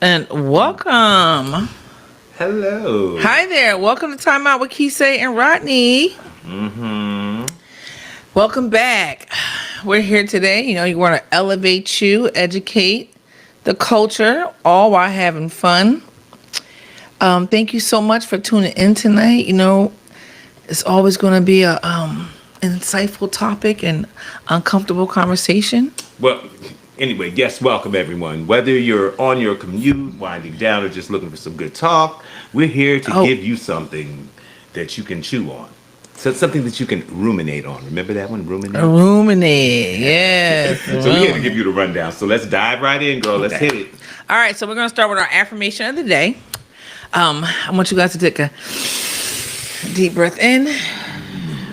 And welcome. Hello. Hi there. Welcome to Time Out with Kyseé and Rodney. Mm-hmm. Welcome back. We're here today. You want to elevate you, educate the culture, all while having fun. Thank you so much for tuning in tonight. It's always going to be a insightful topic and uncomfortable conversation. Well, anyway, yes, welcome everyone. Whether you're on your commute, winding down, or just looking for some good talk, we're here to give you something that you can chew on. So it's something that you can ruminate on. Remember that one, ruminate? Ruminate, yes. So we're here to give you the rundown. So let's dive right in, girl. Let's hit it. All right, so we're going to start with our affirmation of the day. I want you guys to take a deep breath in.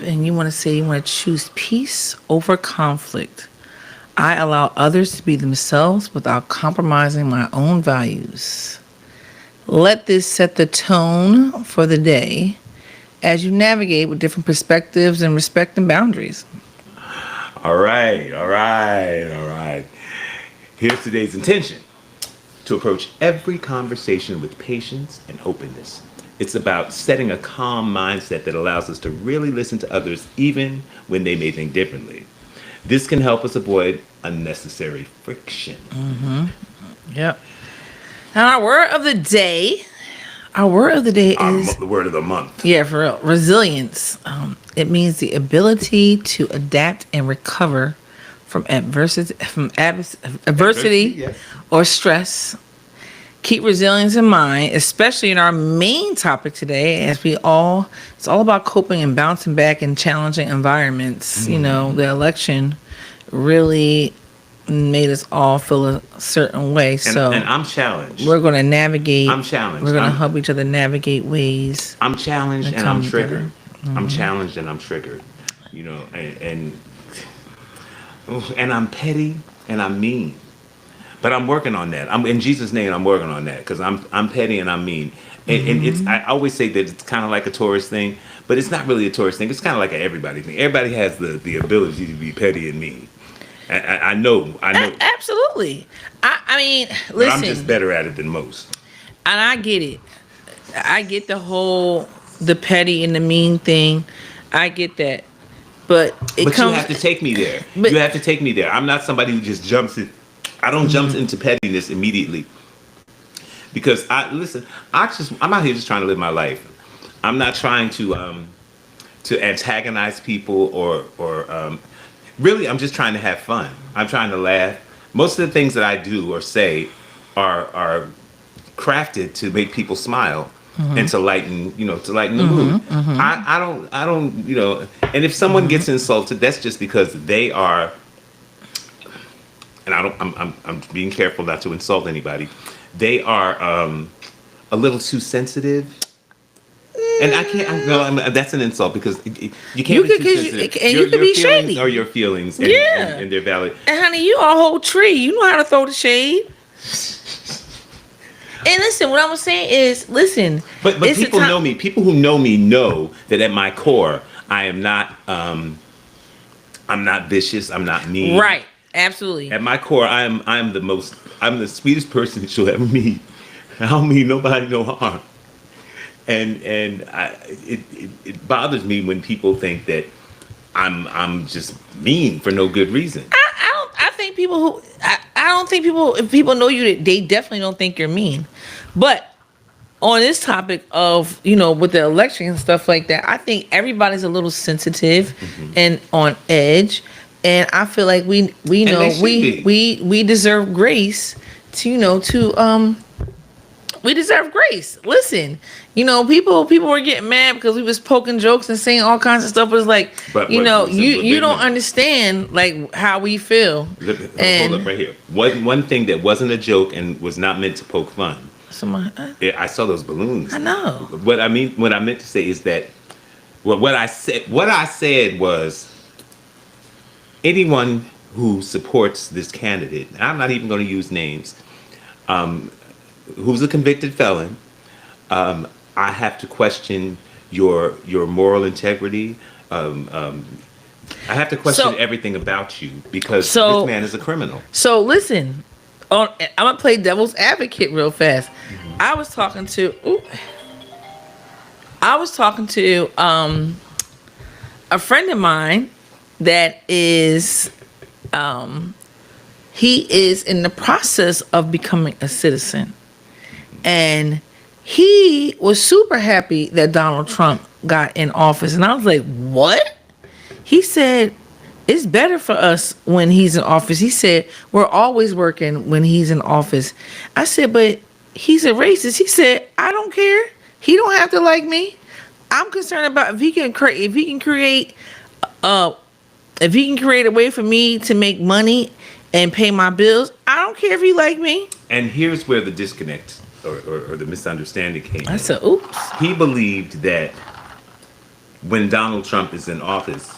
And you want to say you want to choose peace over conflict. I allow others to be themselves without compromising my own values. Let this set the tone for the day as you navigate with different perspectives and respecting boundaries. All right. Here's today's intention: to approach every conversation with patience and openness. It's about setting a calm mindset that allows us to really listen to others even when they may think differently. This can help us avoid unnecessary friction. Mm-hmm. Yep. Now our word of the day. Our word of the day is the word of the month. Yeah, for real. Resilience. It means the ability to adapt and recover from adversity, Yes. or stress. Keep resilience in mind, especially in our main topic today, it's all about coping and bouncing back in challenging environments. Mm-hmm. The election really made us all feel a certain way. And I'm challenged. We're going to navigate. I'm challenged. We're going to help each other navigate ways. I'm challenged and I'm triggered. Mm-hmm. I'm challenged and I'm triggered. And I'm petty and I'm mean. But I'm working on that. I'm in Jesus' name. I'm working on that because I'm petty and I'm mean. And it's I always say that it's kind of like a Taurus thing, but it's not really a Taurus thing. It's kind of like an everybody thing. Everybody has the ability to be petty and mean. I know. Absolutely. I mean, listen. But I'm just better at it than most. And I get it. I get the petty and the mean thing. I get that. But you have to take me there. You have to take me there. I'm not somebody who just jumps in. I don't jump into pettiness immediately because I'm out here just trying to live my life. I'm not trying to antagonize people or really I'm just trying to have fun. I'm trying to laugh. Most of the things that I do or say are crafted to make people smile and to lighten the mood. I don't and if someone gets insulted, that's just because they are. And I'm being careful not to insult anybody. They are a little too sensitive, and I can't. That's an insult because you can't be too sensitive. You can be shady. Or your feelings, and they're valid. And honey, you are a whole tree. You know how to throw the shade. And listen, what I'm saying is, listen. But people know me. People who know me know that at my core, I am not. I'm not vicious. I'm not mean. Right. Absolutely. At my core, I'm the sweetest person that you'll ever meet. I don't mean nobody no harm. And it bothers me when people think that I'm just mean for no good reason. I think people if people know you, they definitely don't think you're mean. But on this topic of, with the election and stuff like that, I think everybody's a little sensitive and on edge. And I feel like we deserve grace we deserve grace. Listen, people were getting mad because we was poking jokes and saying all kinds of stuff. But it's like, you don't understand like how we feel. Hold up right here. One thing that wasn't a joke and was not meant to poke fun. I saw those balloons. I know. What I meant to say is that what I said was, anyone who supports this candidate, and I'm not even going to use names, who's a convicted felon, I have to question your moral integrity. I have to question everything about you because this man is a criminal. So listen, Oh, I'm gonna play devil's advocate real fast. I was talking to a friend of mine that is he is in the process of becoming a citizen, and he was super happy that Donald Trump got in office, and I was like, what? He said it's better for us when he's in office. He said we're always working when he's in office. I said, but he's a racist. He said, I don't care. He don't have to like me. I'm concerned about if he can create a way for me to make money and pay my bills. I don't care if he like me. And here's where the disconnect or the misunderstanding came I in. said, oops. He believed that when Donald Trump is in office,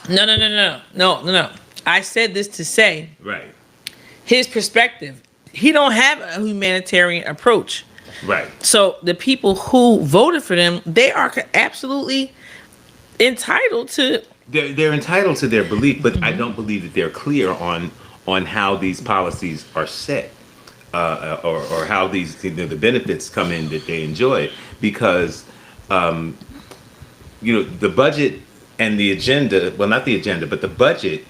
No. I said this to say right, his perspective. He don't have a humanitarian approach. right. So the people who voted for them, they are absolutely entitled to. They're entitled to their belief, but I don't believe that they're clear on how these policies are set, or how these the benefits come in that they enjoy, because the budget and the agenda, well, not the agenda, but the budget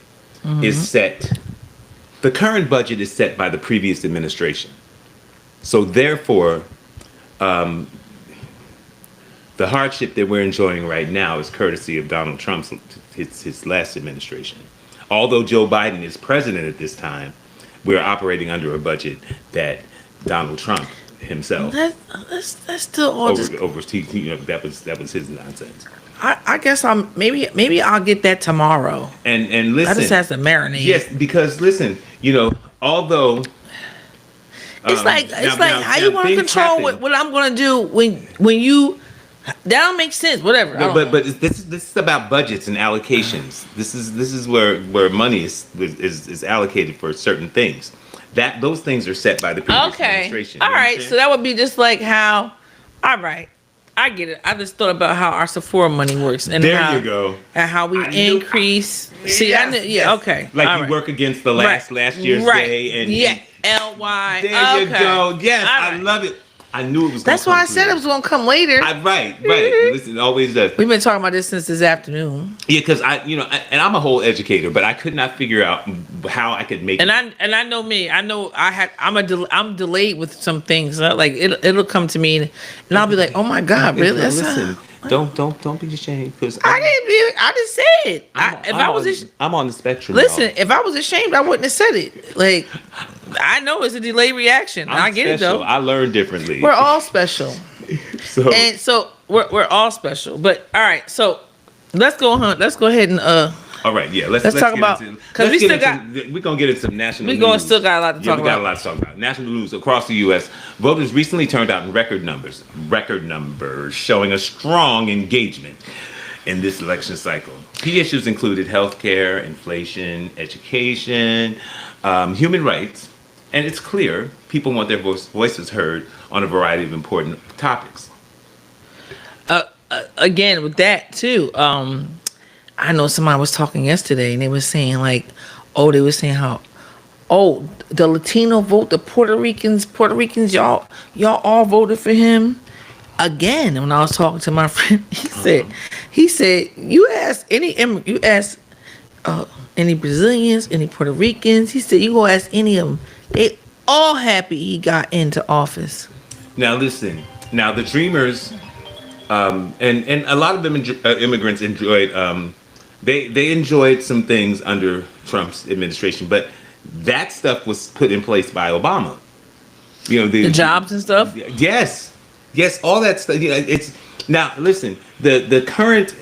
is set. The current budget is set by the previous administration. So therefore, the hardship that we're enjoying right now is courtesy of Donald Trump's his last administration. Although Joe Biden is president at this time, we're operating under a budget that Donald Trump himself That's still all just. that was his nonsense. I guess maybe I'll get that tomorrow. And listen, I just has to marinate. Yes, because listen, although it's like how you want to control what I'm going to do when you. That don't make sense. Whatever. But this is about budgets and allocations. This is where money is allocated for certain things. Those things are set by the previous administration. All right. So that would be just like how. All right. I get it. I just thought about how our Sephora money works, and you go, and how we increase. See, yes, I knew, yeah, yes. okay. Like all you right. work against the last year's day, and LY. There you go. Yes, I love it. I knew it was. That's why I said it was going to come later. Right. Listen, it always does. We've been talking about this since this afternoon. Yeah, because and I'm a whole educator, but I could not figure out how I could make. And I know me. I know I'm delayed with some things. Like it'll come to me, and I'll be like, oh my God, really? Listen, don't be ashamed, because I just said it. I'm on the spectrum. Listen, y'all. if I was ashamed, I wouldn't have said it. Like, I know it's a delayed reaction. I get it though. I learn differently. We're all special. So we're all special. But all right, so let's go ahead and all right, yeah. Let's talk about, because we still got. We're gonna get into some national. Still got a lot to talk about. We got a lot to talk about. National news across the U.S. Voters recently turned out in record numbers, showing a strong engagement in this election cycle. Key issues included healthcare, inflation, education, human rights, and it's clear people want their voices heard on a variety of important topics. Again, with that too. I know somebody was talking yesterday, and they were saying how, the Latino vote, the Puerto Ricans, y'all all voted for him. Again, when I was talking to my friend, he said, you ask any Brazilians, any Puerto Ricans, he said, you go ask any of them, they all happy he got into office. Now listen, the Dreamers, and a lot of them immigrants enjoyed. They enjoyed some things under Trump's administration, but that stuff was put in place by Obama. The jobs and stuff. Yes, all that stuff. It's now. Listen, the current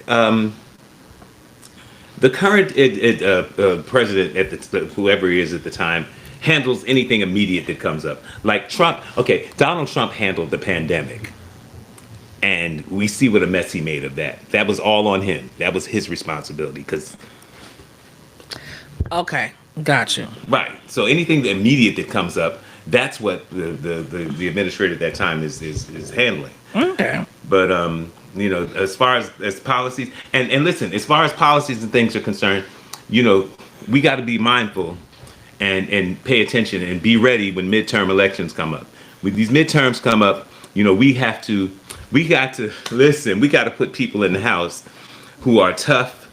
president whoever he is at the time handles anything immediate that comes up. Like Trump. Okay, Donald Trump handled the pandemic. And we see what a mess he made of that. That was all on him. That was his responsibility. Okay, got you. Right. So anything immediate that comes up, that's what the administrator at that time is handling. Okay. But as far as policies and listen, as far as policies and things are concerned, we got to be mindful. and pay attention and be ready when midterm elections come up. When these midterms come up, we got to listen. We got to put people in the House who are tough,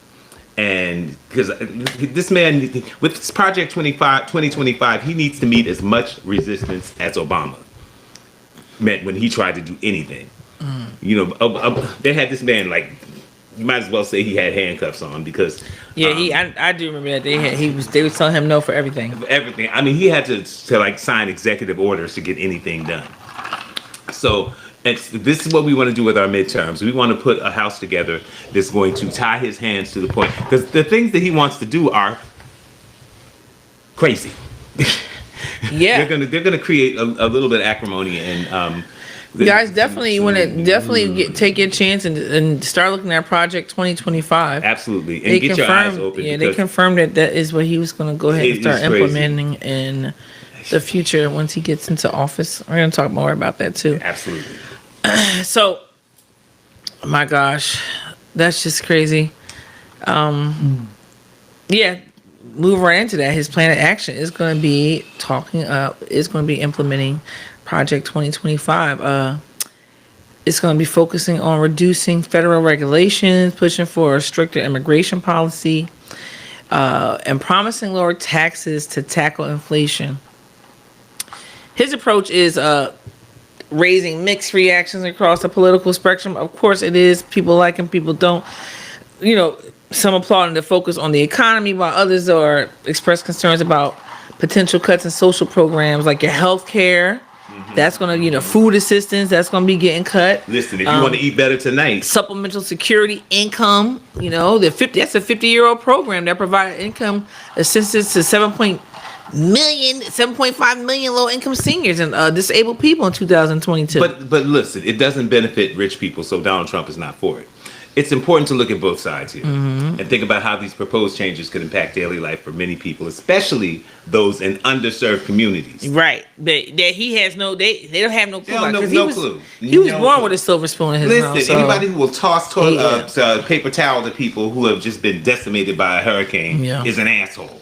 and because this man with this Project 2025, he needs to meet as much resistance as Obama met when he tried to do anything. They had this man like. You might as well say he had handcuffs on because I do remember that they was telling him no for everything. Everything. I mean, he had to like sign executive orders to get anything done. So this is what we want to do with our midterms. We want to put a House together that's going to tie his hands to the point, because the things that he wants to do are crazy. Yeah, they're gonna create a little bit of acrimony and. You guys definitely want to take your chance and start looking at Project 2025. Absolutely, and get your eyes open. Yeah, they confirmed that is what he was going to go ahead and start implementing in the future once he gets into office. We're going to talk more about that too. Absolutely. So, my gosh, that's just crazy. Yeah, move right into that. His plan of action is going to be implementing Project 2025. It's going to be focusing on reducing federal regulations, pushing for a stricter immigration policy, and promising lower taxes to tackle inflation. His approach is raising mixed reactions across the political spectrum. Of course, it is. People like him, people don't. Some applauding the focus on the economy, while others are express concerns about potential cuts in social programs like your health care. That's going to, food assistance, that's going to be getting cut. Listen, if you want to eat better tonight. Supplemental security income, that's a 50-year-old program that provided income assistance to 7.5 million low-income seniors and disabled people in 2022. But listen, it doesn't benefit rich people, so Donald Trump is not for it. It's important to look at both sides here and think about how these proposed changes could impact daily life for many people, especially those in underserved communities. Right. They don't have no clue. They don't know no clue. He was born with a silver spoon in his mouth. Listen, anybody who will toss paper towel to people who have just been decimated by a hurricane is an asshole.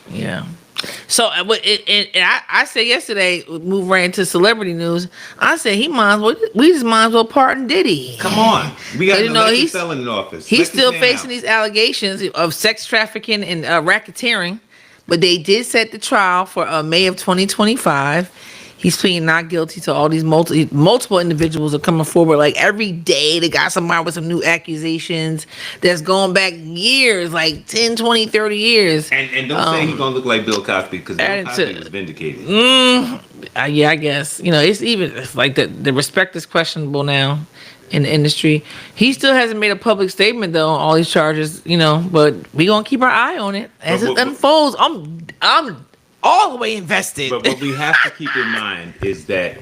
Yeah. So, I said yesterday, move right into celebrity news. I said we just might as well pardon Diddy. Come on, we got an elected felon in office. He's still facing these allegations of sex trafficking and racketeering, but they did set the trial for May of 2025. He's pleading not guilty to all these multiple individuals are coming forward. Like every day, they got somebody with some new accusations that's going back years, like 10, 20, 30 years. And don't say he's going to look like Bill Cosby, because Bill Cosby was vindicated. Yeah, I guess. It's like the respect is questionable now in the industry. He still hasn't made a public statement, though, on all these charges, but we going to keep our eye on it as it unfolds. I'm all the way invested. But what we have to keep in mind is that,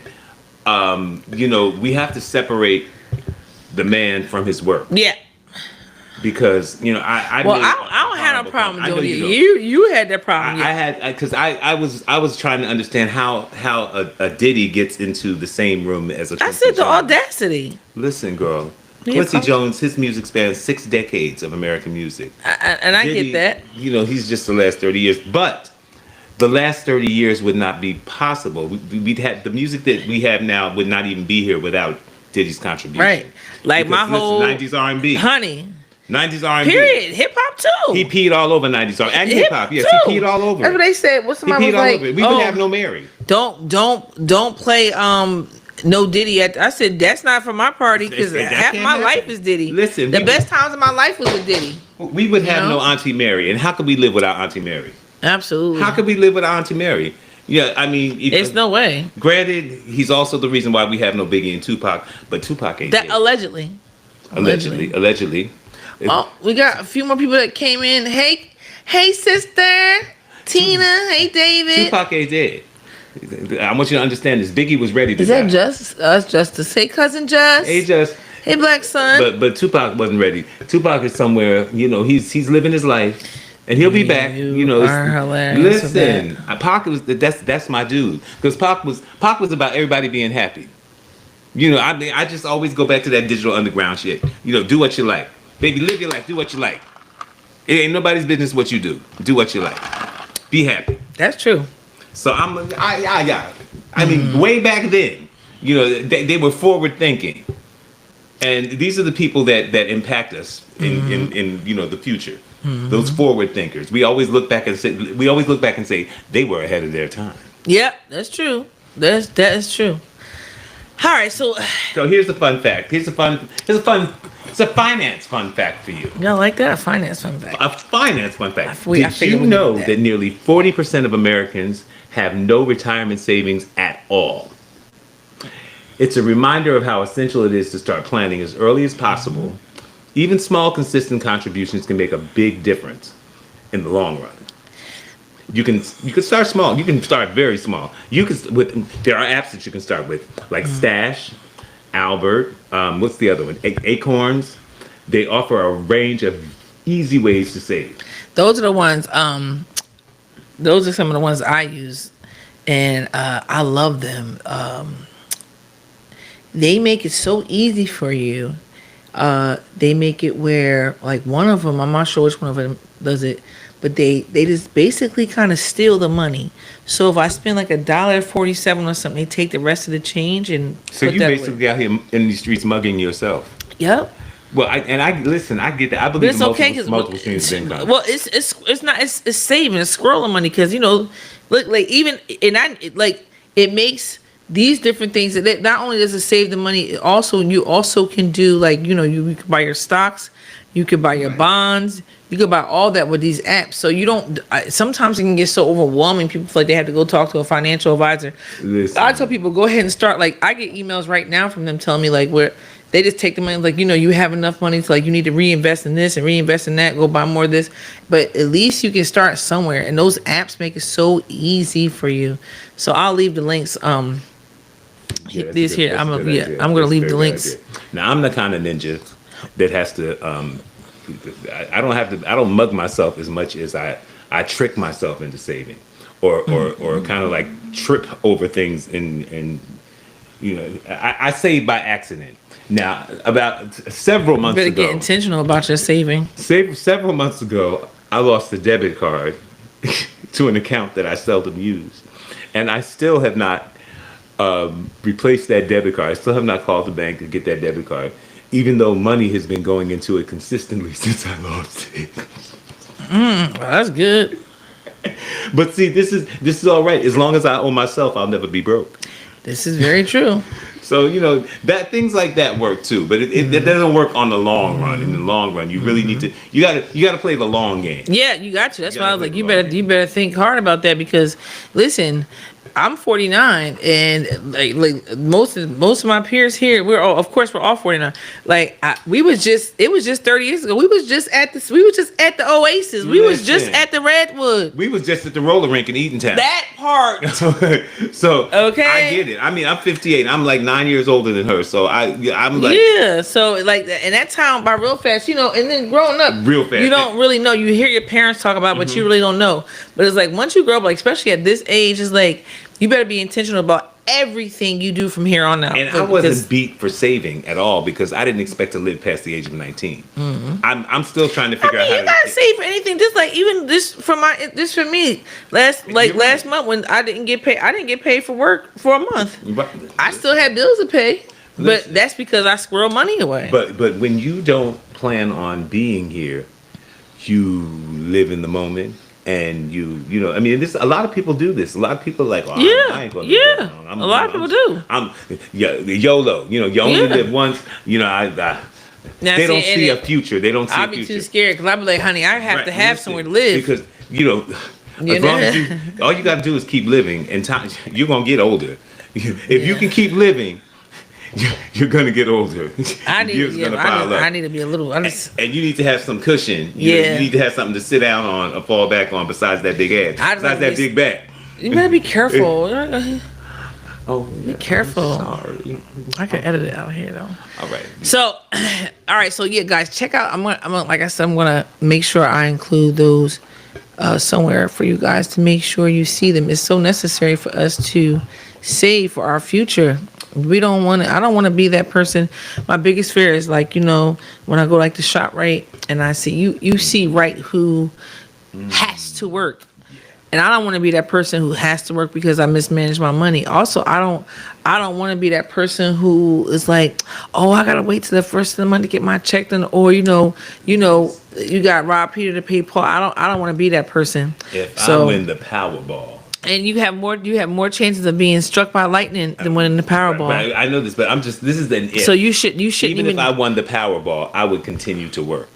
we have to separate the man from his work. Yeah. Because I don't have no problem doing it. You had that problem. I had because I was trying to understand how a Diddy gets into the same room as a. I said the audacity. Listen, girl. Quincy Jones, his music spans 6 decades of American music. I get that. He's just the last 30 years, but. The last 30 years would not be possible. We'd have the music that we have now would not even be here without Diddy's contribution. Right, like my whole 90s R&B, honey, 90s R&B. Period. Hip hop too. He peed all over 90s R&B and hip hop. Yes, he peed all over. That's what they said. What's somebody was like? We would have no Mary. Don't play no Diddy. I said that's not for my party because half my life is Diddy. Listen, the best times of my life was with Diddy. We would have no Auntie Mary, and how could we live without Auntie Mary? Absolutely. How could we live without Auntie Mary? Yeah, I mean, there's no way. Granted, he's also the reason why we have no Biggie and Tupac, but Tupac ain't that dead. Allegedly. Oh, we got a few more people that came in. Hey, sister Tina. Hey, David. Tupac ain't dead. I want you to understand this. Biggie was ready to die. Is that Justice? Hey, cousin Just. Hey, Just. Hey, Black Son. But Tupac wasn't ready. Tupac is somewhere. He's living his life. And he'll be back. Are hilarious. Listen, Pac was that's my dude. Because Pac was about everybody being happy. I just always go back to that digital underground shit. Do what you like, baby. Live your life. Do what you like. It ain't nobody's business what you do. Do what you like. Be happy. That's true. So I mean, way back then, they were forward thinking, and these are the people that impact us in the future. Those forward thinkers. We always look back and say they were ahead of their time. Yep, that's true. That is true. All right, so here's a fun fact. It's a finance fun fact for you. y'all like that? A finance fun fact. A finance fun fact. I Did figured you we'd know do that nearly 40% of Americans have no retirement savings at all? It's a reminder of how essential it is to start planning as early as possible. Even small, consistent contributions can make a big difference in the long run. You can start small. You can start very small. There are apps that you can start with, like Stash, Albert. What's the other one? Acorns. They offer a range of easy ways to save. Those are the ones. Those are some of the ones I use, and I love them. They make it so easy for you. They make it where, like, one of them, I'm not sure which one of them does it, but they just basically kind of steal the money. So if I spend like $1.47 or something, they take the rest of the change and So put you that basically out here in these streets mugging yourself. Yep. Well, I get that. I But believe it's in okay multiple streams of income. well, it's saving, it's squirreling money, because look, like, even, and it makes these different things that not only does it save the money, you also can do, like, you can buy your stocks, you can buy your bonds, you can buy all that with these apps. So you don't. Sometimes it can get so overwhelming. People feel like they have to go talk to a financial advisor. Listen. I tell people, go ahead and start. Like, I get emails right now from them telling me, like, where they just take the money, like, you have enough money to, like, you need to reinvest in this and reinvest in that, go buy more of this. But at least you can start somewhere, and those apps make it so easy for you. So I'll leave the links. I'm gonna leave the links. Now, I'm the kind of ninja that has to. I don't mug myself as much as I trick myself into saving, or kind of like trip over things, and I save by accident. Now, about several months ago, you better get intentional about your saving. Several months ago, I lost a debit card to an account that I seldom use, and I still have not replaced that debit card. I still have not called the bank to get that debit card, even though money has been going into it consistently since I lost it. Well, that's good. But see, this is all right. As long as I owe myself, I'll never be broke. This is very true. So that things like that work too, but it doesn't work on the long run. In the long run, you really need to. You got to play the long game. Yeah, you got to. That's why I was like, you better think hard about that, because listen, I'm 49, and like most of my peers here, we're all 49. Like, it was just 30 years ago. We was just at the Oasis. We was just at the Redwood. We was just at the roller rink in Eatontown. That part. So okay, I get it. I mean, I'm 58. I'm like 9 years older than her. So I'm like, yeah. So like, and that time by real fast, and then growing up, real fast, you don't really know. You hear your parents talk about, but you really don't know. But it's like, once you grow up, like, especially at this age, it's like, you better be intentional about everything you do from here on out. And I wasn't beat for saving at all, because I didn't expect to live past the age of 19. Mm-hmm. I'm still trying to figure out how to. You gotta save for anything. Just like, even this for me. Last month when I didn't get paid for work for a month. I still had bills to pay, but that's because I squirrel money away. But when you don't plan on being here, you live in the moment. And I mean, a lot of people do this. A lot of people are like, oh, I ain't gonna do that. A lot of people do. YOLO. You only live once. They don't see a future. They don't see a future. I'll be too scared, because I'll be like, honey, I have to have somewhere to live. Because as long as all you got to do is keep living, and time you're gonna get older. If you can keep living, you're gonna get older. I need to be a little. And you need to have some cushion. You need to have something to sit down on or fall back on besides that big ass. Besides that big back. You better be careful. Be careful. Sorry. I can edit it out here though. All right. So, all right. So yeah, guys, check out. I'm gonna, like I said, I'm gonna make sure I include those somewhere for you guys to make sure you see them. It's so necessary for us to save for our future. I don't want to be that person. My biggest fear is, like, when I go like to ShopRite and I see you see right who has to work. And I don't want to be that person who has to work because I mismanage my money. Also, I don't want to be that person who is like, oh, I gotta wait till the first of the month to get my check done, or you got Rob Peter to pay Paul. I don't want to be that person. If I win the Powerball. And you have more chances of being struck by lightning than winning the Powerball. Right, I know this, but this is an if. So you shouldn't even if I won the Powerball, I would continue to work.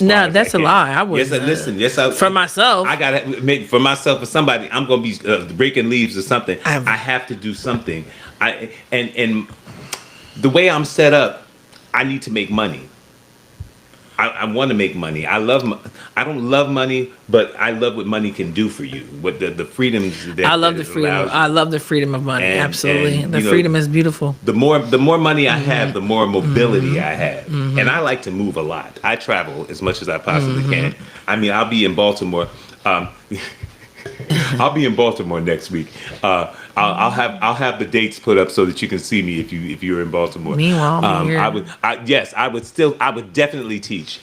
No, that's a lie. I would. Listen. For myself, I gotta make for myself or somebody. I'm gonna be breaking leaves or something. I have to do something. And the way I'm set up, I need to make money. I want to make money. I don't love money, but I love what money can do for you. What the freedoms that I love the freedom. I love the freedom of money. Absolutely, the freedom is beautiful. The more money I have, the more mobility I have, and I like to move a lot. I travel as much as I possibly can. I mean, I'll be in Baltimore. I'll be in Baltimore next week. I'll have the dates put up so that you can see me if you're in Baltimore. Meanwhile, I would definitely teach.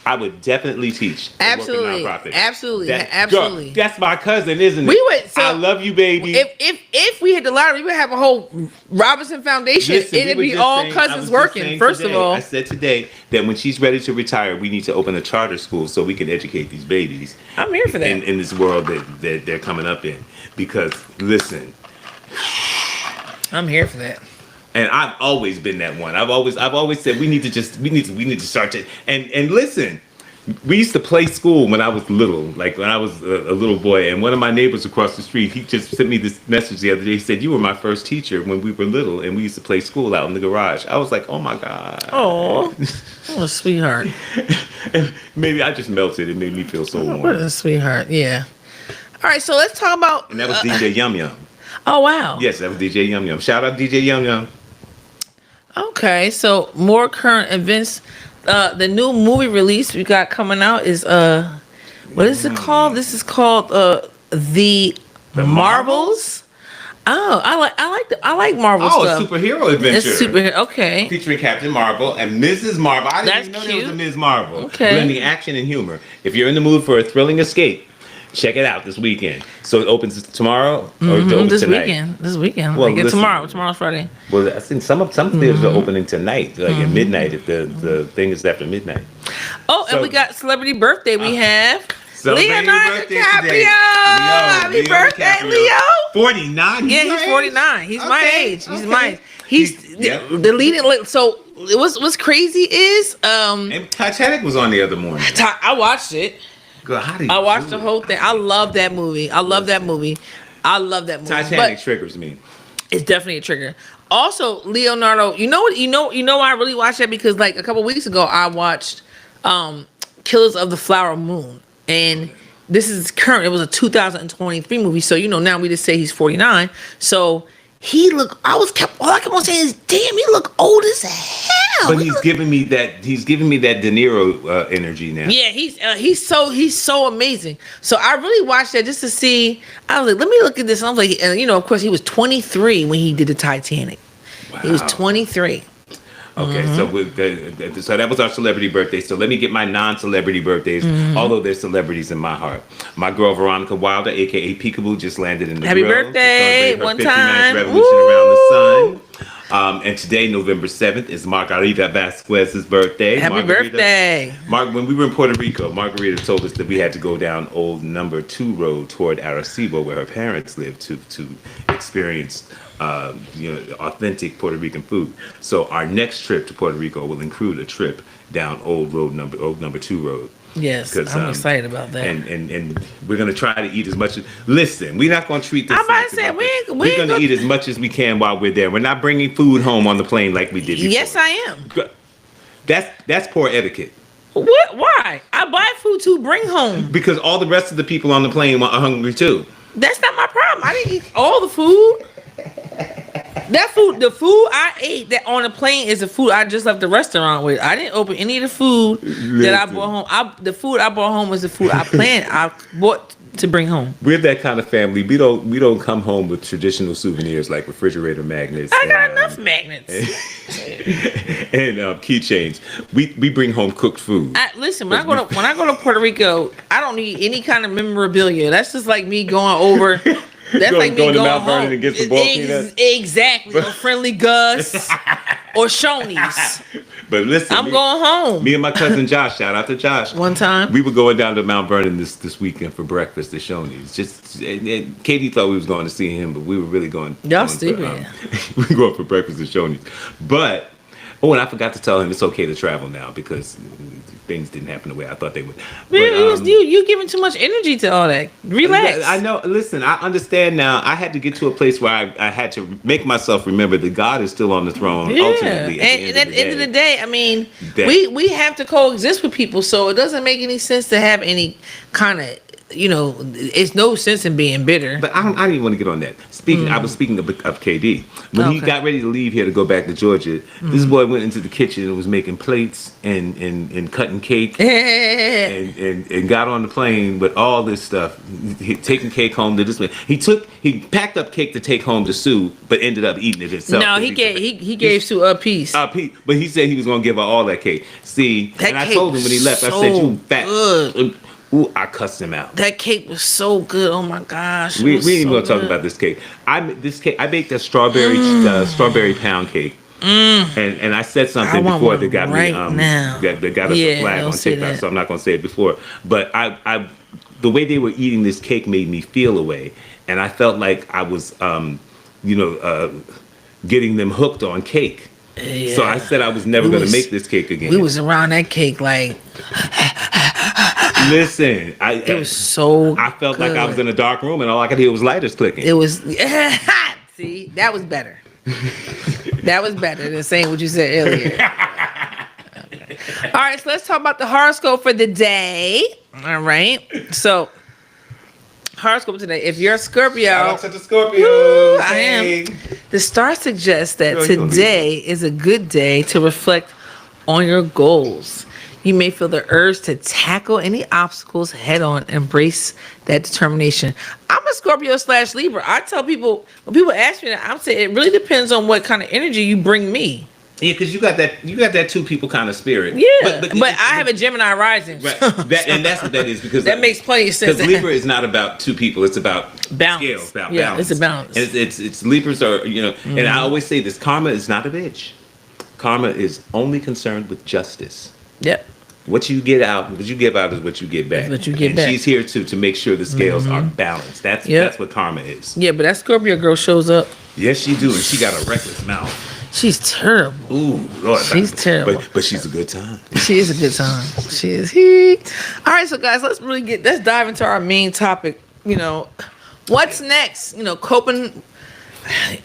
Absolutely, absolutely. Girl, that's my cousin, isn't it? I love you, baby. If we hit the lottery, we would have a whole Robinson Foundation. It'd be all cousins working. First of all, I said today that when she's ready to retire, we need to open a charter school so we can educate these babies. I'm here for that. In this world that they're coming up in, because listen. I'm here for that. And I've always been that one. I've always said we need to start to and listen. We used to play school when I was little, like when I was a little boy, and one of my neighbors across the street, he just sent me this message the other day. He said, "You were my first teacher when we were little, and we used to play school out in the garage." I was like, "Oh my God." Oh, what a sweetheart. And maybe I just melted. It made me feel so warm. What a sweetheart. Yeah. All right, so let's talk about. And that was DJ Yum Yum. Oh, wow. Yes, that was DJ Yum Yum. Shout out DJ Yum Yum. Okay, so more current events. The new movie release we got coming out is what is it called? This is called The Marvels. Oh, I like Marvel stuff. A superhero adventure. It's superhero. Okay. Featuring Captain Marvel and Mrs. Marvel. I didn't even know there was a Ms. Marvel. Okay. Blending action and humor. If you're in the mood for a thrilling escape, check it out this weekend. So it opens tomorrow or this tonight? This weekend. Well, like tomorrow. Tomorrow's Friday. Well, I think some theaters are opening tonight, like at midnight. If the thing is after midnight. Oh, and we got celebrity birthday. We have Leonardo DiCaprio. Happy birthday, Leo. 49. Yeah, he's 49. He's my age. He's my age. He's the leading. So what's crazy is and Titanic was on the other morning. I watched it. Girl, I watched the whole thing. I love that movie. Titanic triggers me. It's definitely a trigger. Also, Leonardo, you know why I really watched that? Because like a couple weeks ago I watched Killers of the Flower Moon. And this is current. It was a 2023 movie. So now we just say he's 49. So all I kept on saying is, damn, he look old as hell. But he's giving me that De Niro energy now. Yeah, he's so amazing. So I really watched that just to see. I was like, let me look at this. And I was like, of course, he was 23 when he did the Titanic. Wow. He was 23. Okay, so that was our celebrity birthday. So let me get my non-celebrity birthdays, although there's celebrities in my heart. My girl Veronica Wilder, aka Peekaboo, just landed in the Happy grill birthday! To One 59th time, revolution around the sun. And today, November 7th, is Margarita Vasquez's birthday. Happy birthday! When we were in Puerto Rico, Margarita told us that we had to go down old number 2 road toward Arecibo, where her parents lived, to experience authentic Puerto Rican food. So our next trip to Puerto Rico will include a trip down old number 2 road. Yes, I'm excited about that. And we're gonna try to eat as much as. Listen, we're not gonna treat this. I'm about to say we're gonna eat as much as we can while we're there. We're not bringing food home on the plane like we did before. Yes, I am. That's poor etiquette. What? Why? I buy food to bring home. Because all the rest of the people on the plane are hungry too. That's not my problem. I didn't eat all the food. The food I ate that on the plane is the food I just left the restaurant with. I didn't open any of the food that I brought home. The food I brought home was the food I planned. I bought to bring home. We're that kind of family. We don't come home with traditional souvenirs like refrigerator magnets. I got enough magnets and keychains. We bring home cooked food. Listen, when I go to Puerto Rico, I don't need any kind of memorabilia. That's just like me going over. That's like me going to Mount home. Vernon and get some boiled peanuts. Exactly. Or Friendly Gus or Shoney's. But listen, I'm going home. Me and my cousin Josh, shout out to Josh. One time, we were going down to Mount Vernon this weekend for breakfast at Shoney's. And Katie thought we was going to see him, but we were really going. Y'all stupid. We were going for breakfast at Shoney's. But and I forgot to tell him it's okay to travel now because things didn't happen the way I thought they would. But, you giving too much energy to all that. Relax. I know. Listen, I understand now. I had to get to a place where I had to make myself remember that God is still on the throne. Yeah. Ultimately, at the end of the day, I mean, we have to coexist with people, so it doesn't make any sense to have any kind of. It's no sense in being bitter. But I didn't even want to get on that. I was speaking of KD. When he got ready to leave here to go back to Georgia, this boy went into the kitchen and was making plates and cutting cake and got on the plane with all this stuff, taking cake home to this man. He packed up cake to take home to Sue, but ended up eating it himself. No, he gave Sue a piece. But he said he was going to give her all that cake. See, that and I told him when he left, I said, "You fat." Good. Ooh, I cussed him out. That cake was so good. Oh my gosh. We ain't even gonna talk about this cake. I baked a strawberry pound cake. And I said something before that got me that got us a flag on TikTok, so I'm not gonna say it before. But I the way they were eating this cake made me feel a way, and I felt like I was getting them hooked on cake. Yeah. So I said I was never gonna make this cake again. We was around that cake like. Listen, it was so. I felt like I was in a dark room, and all I could hear was lighters clicking. It was. See, that was better. That was better than saying what you said earlier. Okay. All right, so let's talk about the horoscope for the day. All right, so horoscope today. If you're a Scorpio, shout out to the Scorpios. I am. The star suggests that today is a good day to reflect on your goals. You may feel the urge to tackle any obstacles head on. Embrace that determination. I'm a Scorpio/Libra. I tell people, when people ask me that, I'm saying it really depends on what kind of energy you bring me. Yeah, because you got that two people kind of spirit. Yeah, but I have a Gemini rising. Right. And that's what that is, because that makes plenty of sense. Because Libra is not about two people; it's about balance. Scales, about It's balance. a balance. And it's Libras are and I always say this: karma is not a bitch. Karma is only concerned with justice. Yep. What you give out is what you get back. And she's here to make sure the scales are balanced. That's what karma is. Yeah, but that Scorpio girl shows up. Yes, she do, and she got a reckless mouth. She's terrible. Ooh, Lord, she's terrible. But she's a good time. She is a good time. She is. All right, so guys, let's dive into our main topic. What's next? Coping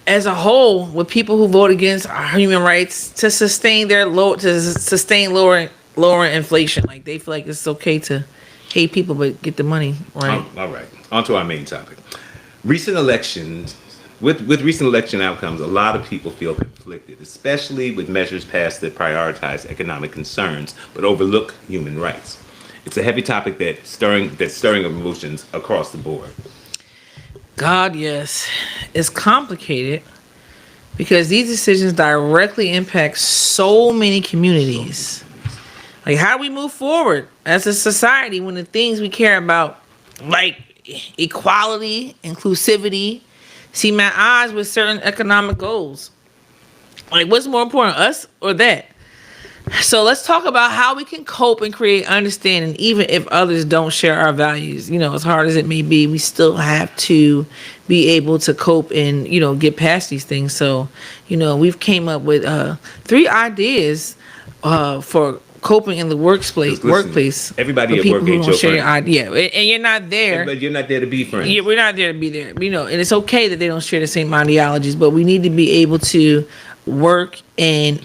as a whole with people who vote against our human rights to sustain lowering inflation. Like, they feel like it's okay to hate people but get the money, right? All right. On to our main topic. Recent elections. With recent election outcomes, a lot of people feel conflicted, especially with measures passed that prioritize economic concerns but overlook human rights. It's a heavy topic that's stirring emotions across the board. God, yes. It's complicated because these decisions directly impact so many communities. Like, how do we move forward as a society when the things we care about, like equality, inclusivity, see my eyes with certain economic goals? Like, what's more important, us or that? So let's talk about how we can cope and create understanding, even if others don't share our values. As hard as it may be, we still have to be able to cope and, get past these things. So, we've came up with 3 ideas for coping in the workplace. Everybody at people work who ain't don't your share friend. your idea, and you're not there. But you're not there to be friends. Yeah, we're not there to be there. And it's okay that they don't share the same ideologies, but we need to be able to work and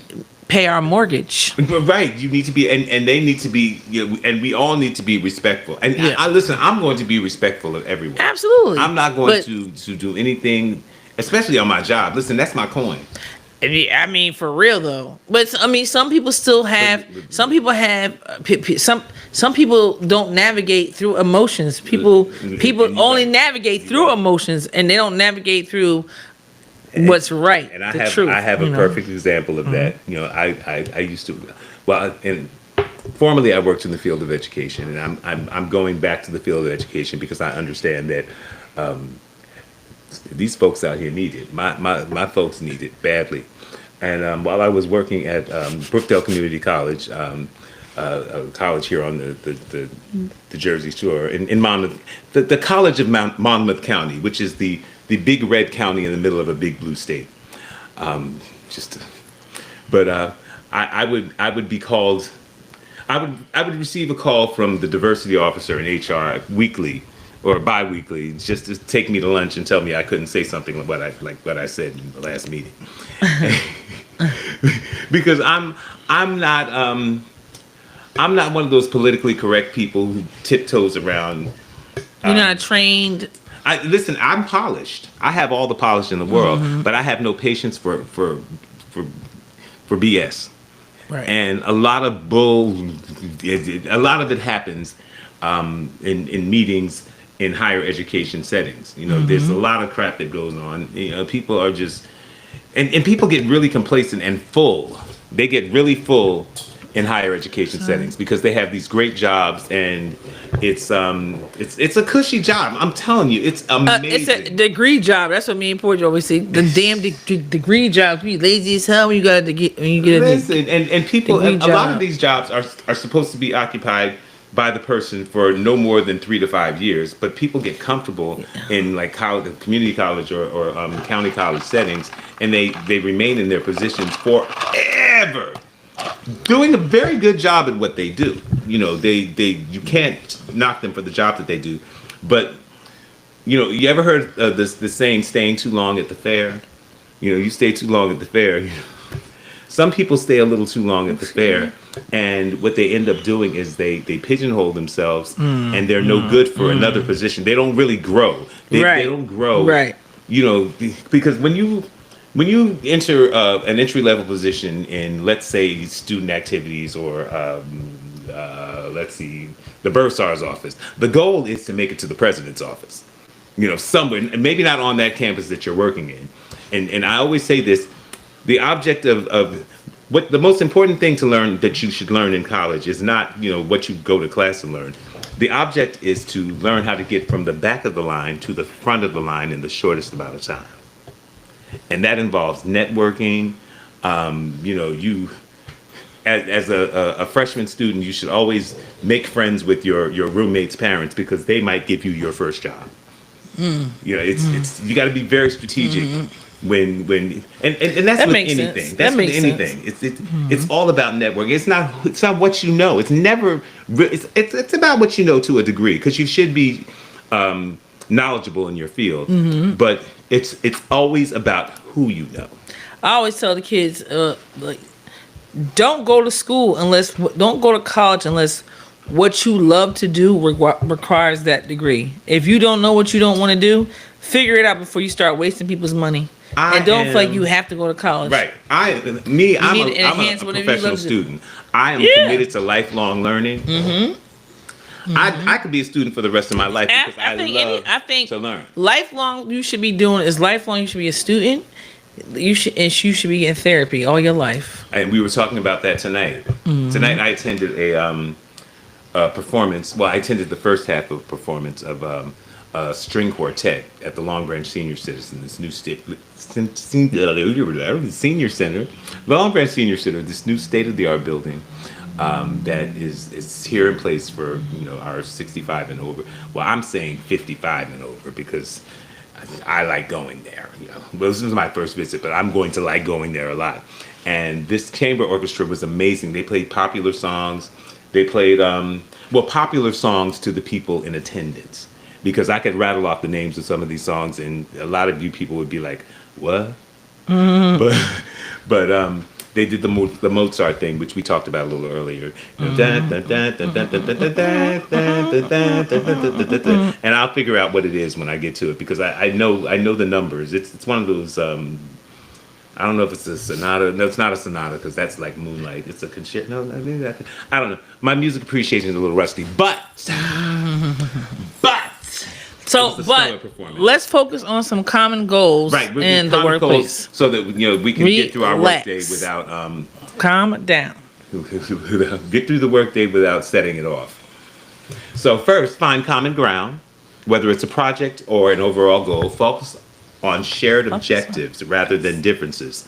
pay our mortgage. Right. You need to be, and they need to be, and we all need to be respectful. And listen, I'm going to be respectful of everyone. Absolutely. I'm not going to do anything, especially on my job. Listen, that's my coin. I mean, for real though. But some people still have. Some people have. Some some people don't navigate through emotions. People only navigate through emotions, and they don't navigate through what's right. And I the have truth, I have a perfect example of that. I used to, well, and formerly I worked in the field of education, and I'm going back to the field of education because I understand that these folks out here need it. My folks need it badly. And while I was working at Brookdale Community College, a college here on the Jersey Shore in Monmouth, the College of Monmouth County, which is the big red county in the middle of a big blue state. I would be called. I would receive a call from the diversity officer in HR weekly or bi-weekly, just to take me to lunch and tell me I couldn't say something like what I said in the last meeting, because I'm not one of those politically correct people who tiptoes around. You're not trained. Listen, I'm polished. I have all the polish in the world, but I have no patience for BS. Right. And a lot of it happens in meetings in higher education settings. There's a lot of crap that goes on. People are just, and people get really complacent and full. They get really full in higher education settings because they have these great jobs, and it's a cushy job. I'm telling you, it's amazing. It's a degree job. That's what me and Porgy always say. The damn degree job. You lazy as hell when you got to get Listen, and people. A lot of these jobs are supposed to be occupied by the person for no more than 3 to 5 years, but people get comfortable in like community college or county college settings, and they remain in their positions forever, doing a very good job at what they do. You can't knock them for the job that they do, but you ever heard of the saying, staying too long at the fair? You stay too long at the fair. Some people stay a little too long at the fair, and what they end up doing is they pigeonhole themselves, and they're no good for another position. They don't really grow. They don't grow. Right. Because when you enter an entry level position in, let's say, student activities or let's see, the bursar's office, the goal is to make it to the president's office. Somewhere, maybe not on that campus that you're working in. And I always say this. The object of what the most important thing to learn that you should learn in college is not, what you go to class and learn. The object is to learn how to get from the back of the line to the front of the line in the shortest amount of time. And that involves networking. You as a freshman student, you should always make friends with your roommate's parents because they might give you your first job. It's you got to be very strategic. When and that's that with makes anything. Sense. That's that with makes anything. Sense. It's all about networking. It's not what you know. It's never. It's about what you know to a degree because you should be knowledgeable in your field. But it's always about who you know. I always tell the kids, don't go to college unless what you love to do requires that degree. If you don't know what you don't want to do, figure it out before you start wasting people's money. And don't feel like you have to go to college. Right. I'm a professional student. I am committed to lifelong learning. I could be a student for the rest of my life because I love to learn. Lifelong you should be a student. You should be in therapy all your life. And we were talking about that tonight. Tonight I attended a performance. Well, I attended the first half of a performance of a string quartet at the Long Branch Senior Citizen, this new senior center, Long Branch Senior Center, this new state-of-the-art building that is here in place for our 65 and over. Well, I'm saying 55 and over because I like going there. Well, this was my first visit, but I'm going to like going there a lot. And this chamber orchestra was amazing. They played popular songs. They played popular songs to the people in attendance. Because I could rattle off the names of some of these songs, and a lot of you people would be like, "What?" But they did the Mozart thing, which we talked about a little earlier. And I'll figure out what it is when I get to it because I know the numbers. It's one of those I don't know if it's a sonata. No, it's not a sonata because that's like Moonlight. It's a concerto. No, I don't know. My music appreciation is a little rusty, but So, it's a but stellar performance. let's focus on some common goals Right, in the workplace. so that we can get through our Relax. workday without Calm down. get through the workday without setting it off. So first, find common ground, whether it's a project or an overall goal. Focus on shared objectives rather than differences.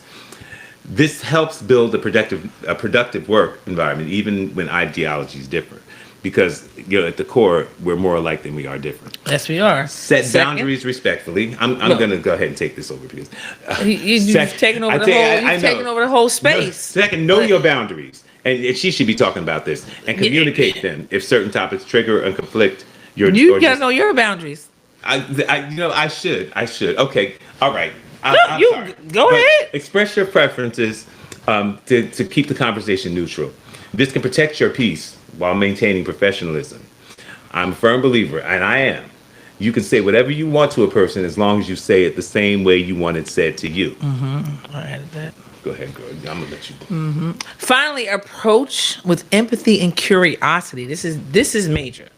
This helps build a productive work environment, even when ideologies differ. Because at the core, we're more alike than we are different. Yes, we are. Set boundaries respectfully. I'm going to go ahead and take this over because you've taken over the whole space. Second, know your boundaries, and she should be talking about this and communicate them if certain topics trigger and conflict. You got to know your boundaries. I should. Okay, all right. Sorry. Go ahead. Express your preferences to keep the conversation neutral. This can protect your peace while maintaining professionalism. I'm a firm believer, and I am. You can say whatever you want to a person as long as you say it the same way you want it said to you. Mm-hmm. I added that. Go ahead, girl. I'm gonna let you. Mm-hmm. Finally, approach with empathy and curiosity. This is major.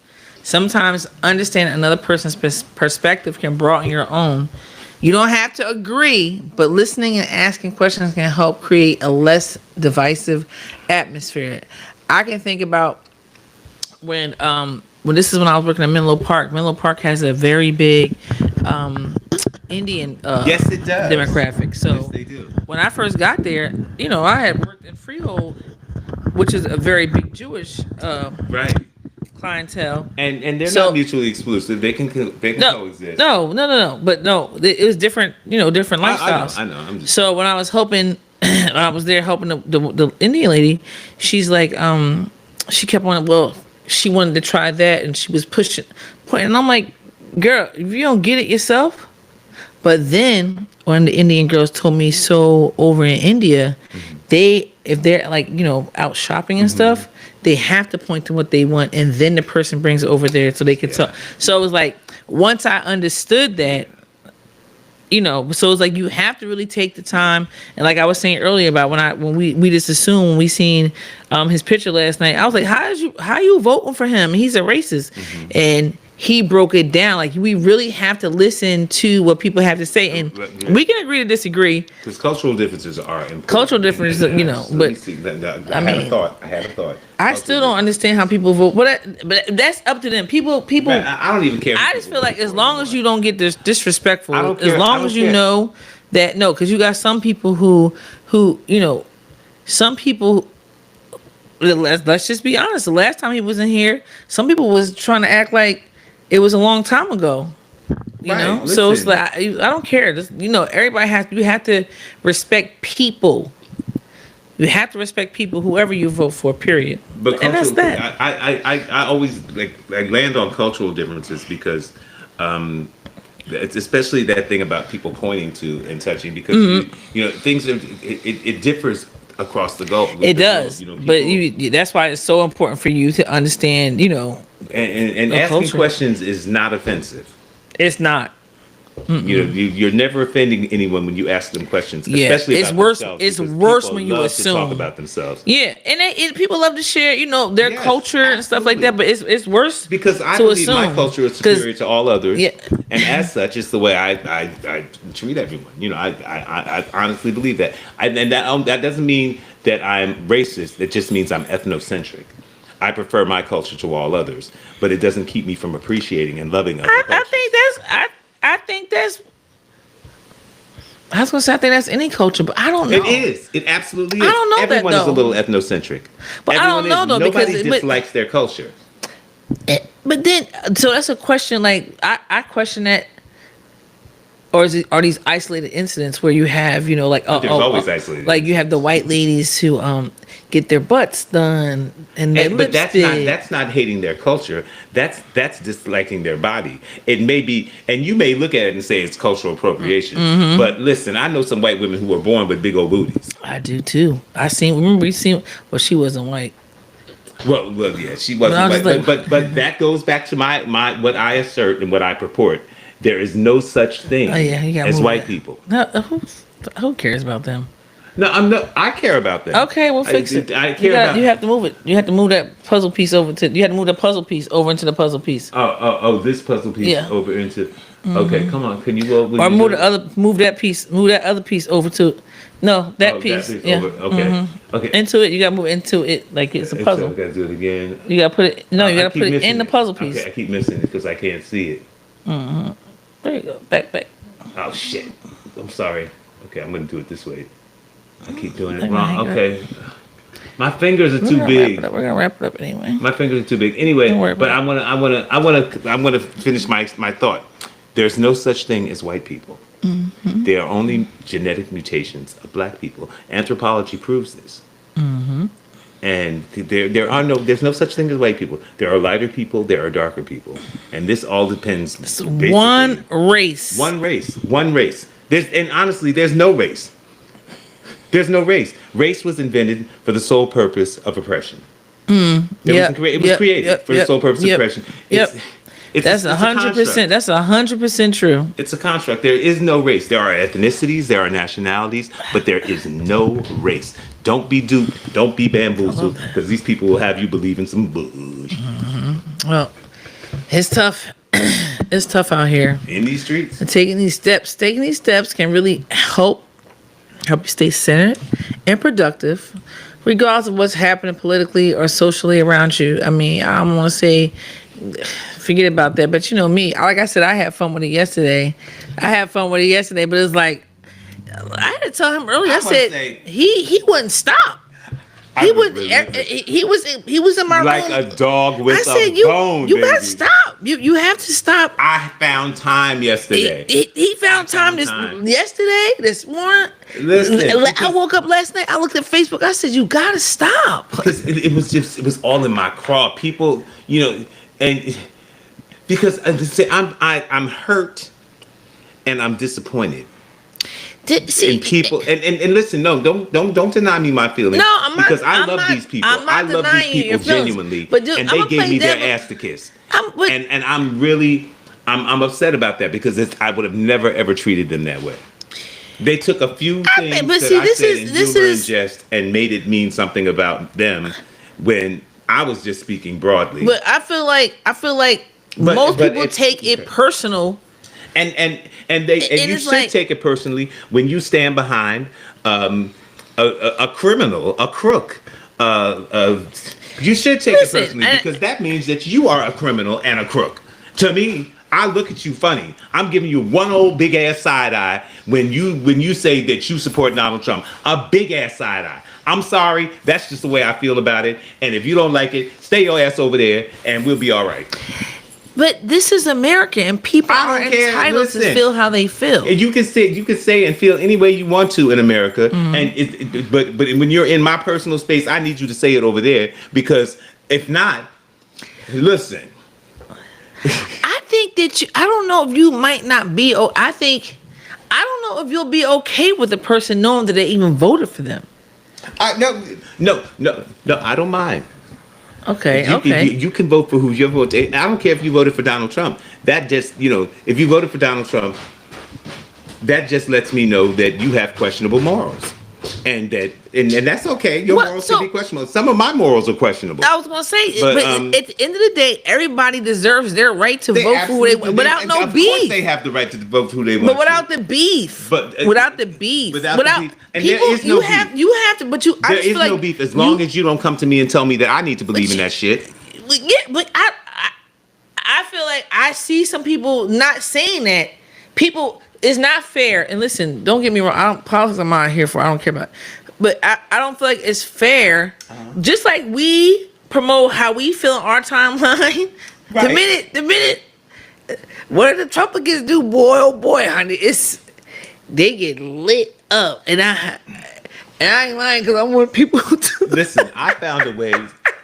Sometimes understanding another person's perspective can broaden your own. You don't have to agree, but listening and asking questions can help create a less divisive atmosphere. I can think about when this is when I was working at Menlo Park. Menlo Park has a very big Indian yes, it does. demographic. So yes, they do. When I first got there, I had worked in Freehold, which is a very big Jewish right clientele, and they're not mutually exclusive. They can coexist. No. But no, it was different. Different lifestyles. I know. So when I was helping, I was there helping the Indian lady. She's like, she kept on. Well, she wanted to try that, and she was pointing, and I'm like, girl, if you don't get it yourself. But then one of the Indian girls told me, so over in India, if they're like, out shopping and stuff, they have to point to what they want, and then the person brings it over there so they can talk. So it was like, once I understood that, so it's like you have to really take the time. And like I was saying earlier about when we just assumed when we seen his picture last night, I was like, how you voting for him? He's a racist. And he broke it down. Like, we really have to listen to what people have to say, and we can agree to disagree. Because cultural differences are important. Cultural differences, but I had a thought. I still don't understand how people vote, but that's up to them. People. Man, I don't even care. I just feel like as long as you don't get disrespectful, as long as you care. know that because you got some people who some people. Let's just be honest. The last time he was in here, some people was trying to act like it was a long time ago. You know, listen. so it's like I don't care. Everybody you have to respect people. You have to respect people, whoever you vote for. Period. But and that's that. I always like land on cultural differences because it's especially that thing about people pointing to and touching because things it differs across the globe. It does, but that's why it's so important for you to understand. And asking culture. questions is not offensive. It's not. You're never offending anyone when you ask them questions. Yeah, especially it's about worse. themselves, It's because worse people when you love assume to talk about themselves. Yeah, and people love to share, their culture and stuff like that. But it's worse because I to believe assume. my culture is superior to all others. Yeah. And as such, it's the way I treat everyone. I honestly believe that. And that doesn't mean that I'm racist. It just means I'm ethnocentric. I prefer my culture to all others, but it doesn't keep me from appreciating and loving other cultures. I think that's. I was gonna say I think that's any culture, but I don't know. It is. It absolutely is. I don't know Everyone that, is a little ethnocentric. But Everyone I don't know though nobody dislikes their culture. But then, so that's a question. Like I question that. Or are these isolated incidents where you have, there's always isolated. Like you have the white ladies who get their butts done and their lipstick. But that's not hating their culture. That's disliking their body. It may be, and you may look at it and say it's cultural appropriation. Mm-hmm. But listen, I know some white women who were born with big old booties. I do too. Well, she wasn't white. Well, yeah, she wasn't white. But that goes back to my what I assert and what I purport. There is no such thing as white people. No, Who cares about them? No, I care about them. Okay, we'll fix it. I care about. You have to move it. You have to move that puzzle piece over to. You have to move the puzzle piece over into the puzzle piece. Oh! This puzzle piece over into. Okay, come on. Can you go? Or move the other. Move that piece. Move that other piece over to. No, that piece. Yeah. Over. Okay. Okay. Into it. You gotta move into it like it's a puzzle. I gotta do it again. You gotta put it. No, you gotta put it in the puzzle piece. Okay, I keep missing it because I can't see it. There you go. Back. Oh shit! I'm sorry. Okay, I'm gonna do it this way. I keep doing it wrong. Okay. My fingers are too big. We're gonna wrap it up anyway. My fingers are too big. Anyway, but I wanna finish my thought. There's no such thing as white people. Mm-hmm. There are only genetic mutations of black people. Anthropology proves this. Mm-hmm. And there's no such thing as white people. There are lighter people, there are darker people. And this all depends. One race. And honestly, there's no race. There's no race. Race was invented for the sole purpose of oppression. It was created for the sole purpose of oppression. That's 100%. That's 100% true. It's a construct. There is no race. There are ethnicities, there are nationalities, but there is no race. Don't be duped. Don't be bamboozled, because these people will have you believe in some bullshit. Mm-hmm. Well, it's tough. It's tough out here in these streets. And taking these steps can really help you stay centered and productive, regardless of what's happening politically or socially around you. I mean, I don't want to say forget about that, but you know me. Like I said, I had fun with it yesterday. But it's like I had to tell him earlier. I said he wouldn't stop. He was in my like room like a dog with I said, a bone. You gotta stop. You have to stop. I found time yesterday. He found time this morning. Listen, I woke up last night. I looked at Facebook. I said, you gotta stop. Because it was all in my craw. People, and because I'm hurt and I'm disappointed. In people and listen, no, don't deny me my feelings. No, I'm not. Because I love these people. I love these people genuinely, and they gave me their ass to kiss. And I'm upset about that because I would have never ever treated them that way. They took a few things I said in humor and jest and made it mean something about them when I was just speaking broadly. But I feel like most people take it personal. And you should take it personally when you stand behind a criminal, a crook. You should take it personally because that means that you are a criminal and a crook. To me, I look at you funny. I'm giving you one old big ass side eye when you say that you support Donald Trump. A big ass side eye. I'm sorry. That's just the way I feel about it. And if you don't like it, stay your ass over there and we'll be all right. But this is America, and people are entitled to feel how they feel. And you can say and feel any way you want to in America. Mm-hmm. But when you're in my personal space, I need you to say it over there because if not, listen. I think that I don't know if you might not be. I don't know if you'll be okay with the person knowing that they even voted for them. No, I don't mind. Okay. You can vote for who you vote. I don't care if you voted for Donald Trump. That just, if you voted for Donald Trump, that just lets me know that you have questionable morals. And that's okay. Your morals can be questionable. Some of my morals are questionable. I was going to say, but at the end of the day, everybody deserves their right to vote for who they want without no beef. Of course they have the right to vote for who they want. But without the beef. Without the beef. And there is no beef. You have to, but there is no beef as long as you don't come to me and tell me that I need to believe in that shit. Yeah, but I feel like I see some people not saying that. People... It's not fair. And listen, don't get me wrong. Politics I'm not here for. I don't care about it. But I don't feel like it's fair. Just like we promote how we feel on our timeline. Right. The minute, what do the Trumpicans do? Boy, oh boy, honey. They get lit up. And I ain't lying because I want people to. Listen, I found a way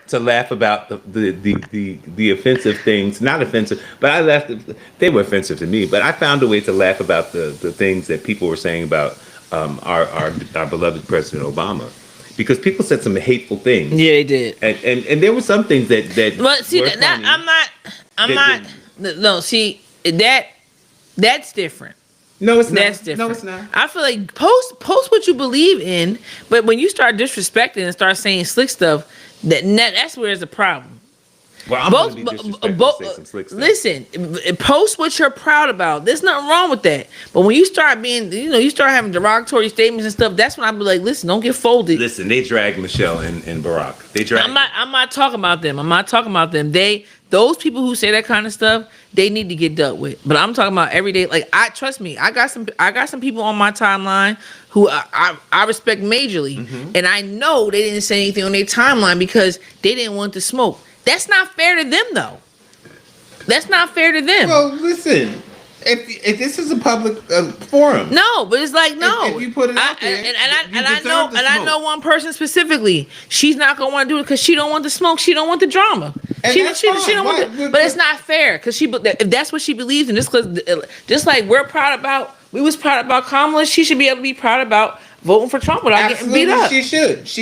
to laugh about the offensive things. Not offensive, but I laughed. They were offensive to me, but I found a way to laugh about the things that people were saying about our beloved President Obama, because people said some hateful things. Yeah, they did. And there were some things that. But see, I'm not. No, see that's different. No, it's not. That's different. No, it's not. I feel like post what you believe in, but when you start disrespecting and start saying slick stuff, that's where there's a problem. Well, I'm going to be disrespectful and say some slick stuff. Listen, post what you're proud about. There's nothing wrong with that. But when you start being, you start having derogatory statements and stuff, that's when I be like, listen, don't get folded. Listen, they dragged Michelle and Barack. They dragged. I'm not talking about them. I'm not talking about them. Those people who say that kind of stuff, they need to get dealt with. But I'm talking about every day. Like, trust me, I got some people on my timeline who I respect majorly, and I know they didn't say anything on their timeline because they didn't want to smoke. That's not fair to them, though. That's not fair to them. Well, listen, if this is a public forum, no, but it's like no. If you put it out there, I know one person specifically. She's not gonna want to do it because she don't want the smoke. She don't want the drama. She don't want. But it's not fair because if that's what she believes in, just like we was proud about Kamala, she should be able to be proud about voting for Trump without getting beat up. She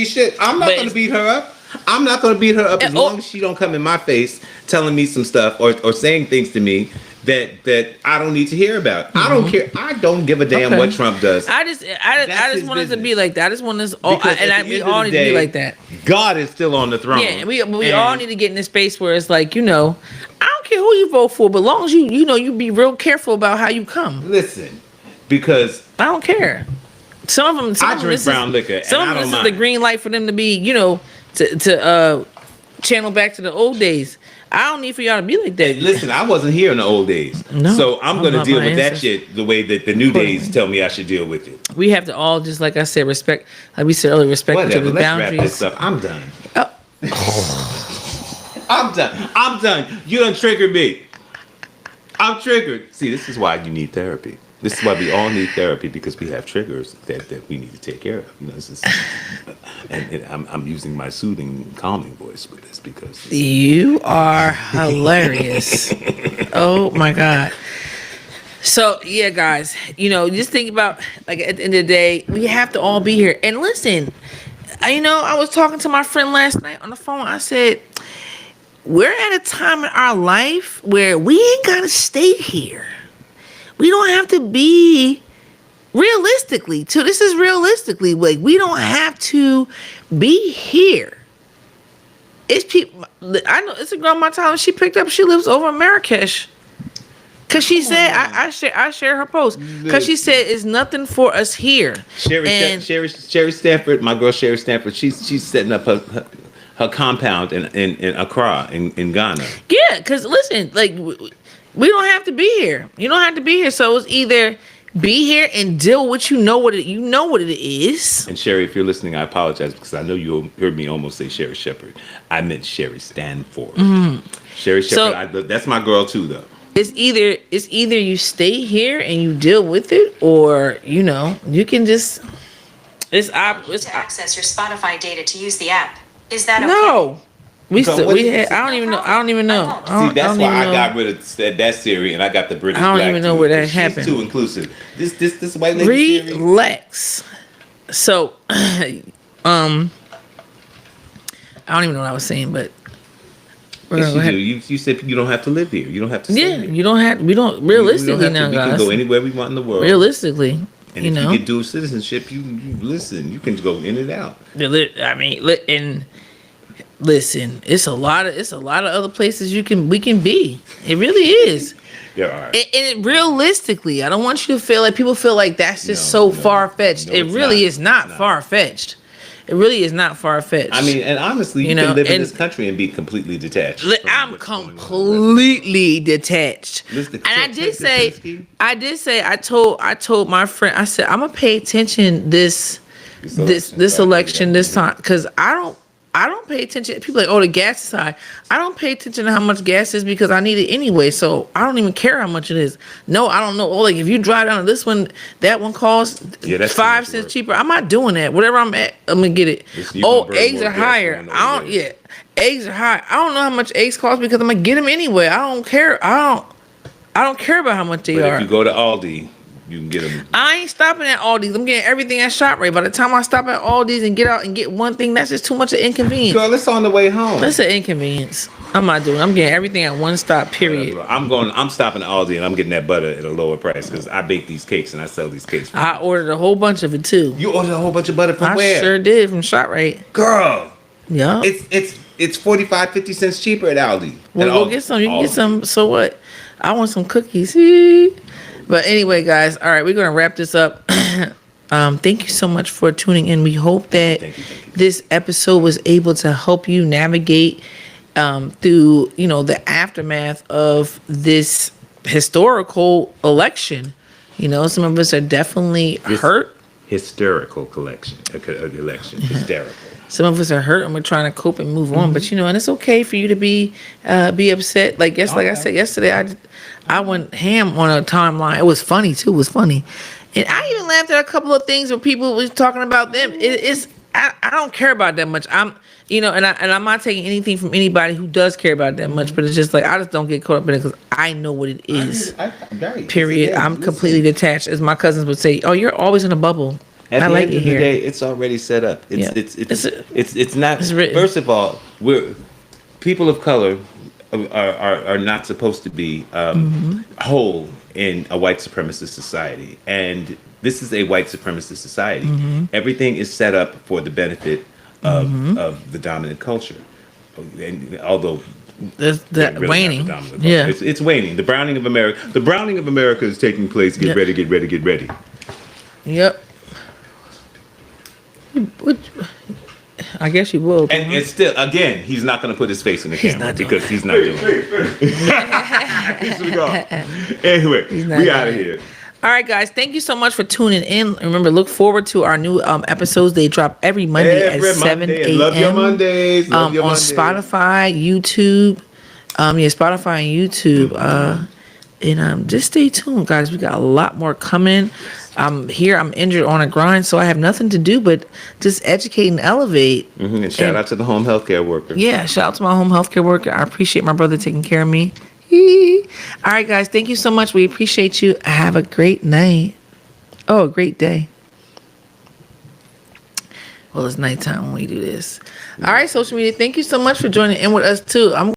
should. I'm not going to beat her up. I'm not going to beat her up as long as she don't come in my face telling me some stuff or saying things to me that I don't need to hear about. I don't care. I don't give a damn what Trump does. I just want us to be like that. I just want us all, we all need to be like that. God is still on the throne. Yeah, we all need to get in this space where it's like, I don't care who you vote for, but as long as you be real careful about how you come. Listen, because I don't care. Some of them I drink brown liquor. Some of them, this is the green light for them to be, to channel back to the old days. I don't need for y'all to be like that. Listen, I wasn't here in the old days. No, so I'm going to deal with that shit the way that the new days tell me I should deal with it. We have to all, just like I said, respect, like we said earlier, respect each other's boundaries. Let's wrap this up. I'm done. I'm done. You done triggered me. I'm triggered. See, this is why you need therapy. This is why we all need therapy, because we have triggers that we need to take care of. This is, and I'm using my soothing, calming voice with this because you are hilarious. Oh my God. So yeah, guys, just think about, like, at the end of the day, we have to all be here. And listen, I was talking to my friend last night on the phone. I said, we're at a time in our life where we ain't gotta stay here. We don't have to be realistically. This is realistically. Like, we don't have to be here. It's people. I know it's a girl on my time. She lives over in Marrakesh. Cause she said, I share her post. Cause she said it's nothing for us here. Sherry Stanford, my girl Sherry Stanford. She's setting up her compound in Accra in Ghana. Yeah, cause listen, like. We don't have to be here. You don't have to be here. So it's either be here and deal with what it is. And Sherry, if you're listening, I apologize because I know you heard me almost say Sherry Shepherd. I meant Sherry Stanford. Mm-hmm. Sherry Shepherd. So, that's my girl too, though. It's either you stay here and you deal with it, or you can just. It's to access your Spotify data to use the app. Is that okay? No. I don't even know. See, that's why I got rid of that Siri and I got the British. I don't even know where that happened. She's too inclusive. This white lady Siri. Relax. So, I don't even know what I was saying, but yes, you do. You said you don't have to live here. You don't have to stay here. You don't have. We don't realistically now, guys. We can go anywhere we want in the world. Realistically. And if you get dual citizenship, you listen. You can go in and out. Listen, it's a lot of other places we can be. It really is. There are. And realistically, I don't want you to feel like people feel like that's just far fetched. It really is not far fetched. It really is not far fetched. I mean, and honestly, you can live in this country and be completely detached. I'm completely detached. And I told my friend, I said, I'm gonna pay attention this election this time, because I don't pay attention. People are like, the gas is high. I don't pay attention to how much gas is because I need it anyway. So I don't even care how much it is. No, I don't know. Like, if you drive down to this one, that one costs 5 cents cheaper. I'm not doing that. Whatever I'm at, I'm gonna get it. Eggs are higher. Eggs are high. I don't know how much eggs cost because I'm gonna get them anyway. I don't care. I don't care about how much they are. If you go to Aldi, You can get them. I ain't stopping at Aldi's. I'm getting everything at ShopRite. By the time I stop at Aldi's and get out and get one thing, that's just too much of inconvenience. Girl, it's on the way home. That's an inconvenience. I'm not doing. I'm getting everything at one stop. Period. I'm stopping at Aldi and I'm getting that butter at a lower price because I bake these cakes and I sell these cakes. I ordered a whole bunch of it too. You ordered a whole bunch of butter from I where? sure did, from ShopRite. Girl. Yeah. It's 45, 50 cents cheaper at Aldi. Well, At go Aldi. get some. You can get Aldi. some. So what? I want some cookies. But anyway, guys. All right, we're gonna wrap this up. Thank you so much for tuning in. We hope that Thank you. this episode was able to help you navigate through, the aftermath of this historical election. Some of us are definitely hurt. Hysterical election. Hysterical. Some of us are hurt and we're trying to cope and move on. But and it's okay for you to be upset. Like I said yesterday, I went ham on a timeline. It was funny too. It was funny, and I even laughed at a couple of things where people was talking about them. I don't care about that much. And I'm not taking anything from anybody who does care about that much. But it's just like I just don't get caught up in it because I know what it is. Period. I'm completely detached, as my cousins would say. Oh, you're always in a bubble. At I the like end it of the here. day, it's already set up. It's not. It's written. First of all, people of color are not supposed to be whole in a white supremacist society, and this is a white supremacist society. Everything is set up for the benefit of the dominant culture, and although. That really waning. not the dominant culture. Yeah. It's waning. The browning of America. The browning of America is taking place. Get ready. Get ready. Get ready. Yep. I guess you will. And it's still, again, he's not going to put his face in the camera because he's not doing it. Anyway, we out of here. All right, guys. Thank you so much for tuning in. Remember, look forward to our new episodes. They drop every Monday at 7 a.m. Love your Mondays. Love your on Mondays. Spotify, YouTube. Spotify and YouTube. And just stay tuned, guys. We got a lot more coming. I'm here. I'm injured on a grind, so I have nothing to do but just educate and elevate. And shout out to the home healthcare worker. Yeah, shout out to my home healthcare worker. I appreciate my brother taking care of me. All right, guys. Thank you so much. We appreciate you. Have a great night. Oh, a great day. Well, it's nighttime when we do this. All right, social media. Thank you so much for joining in with us, too.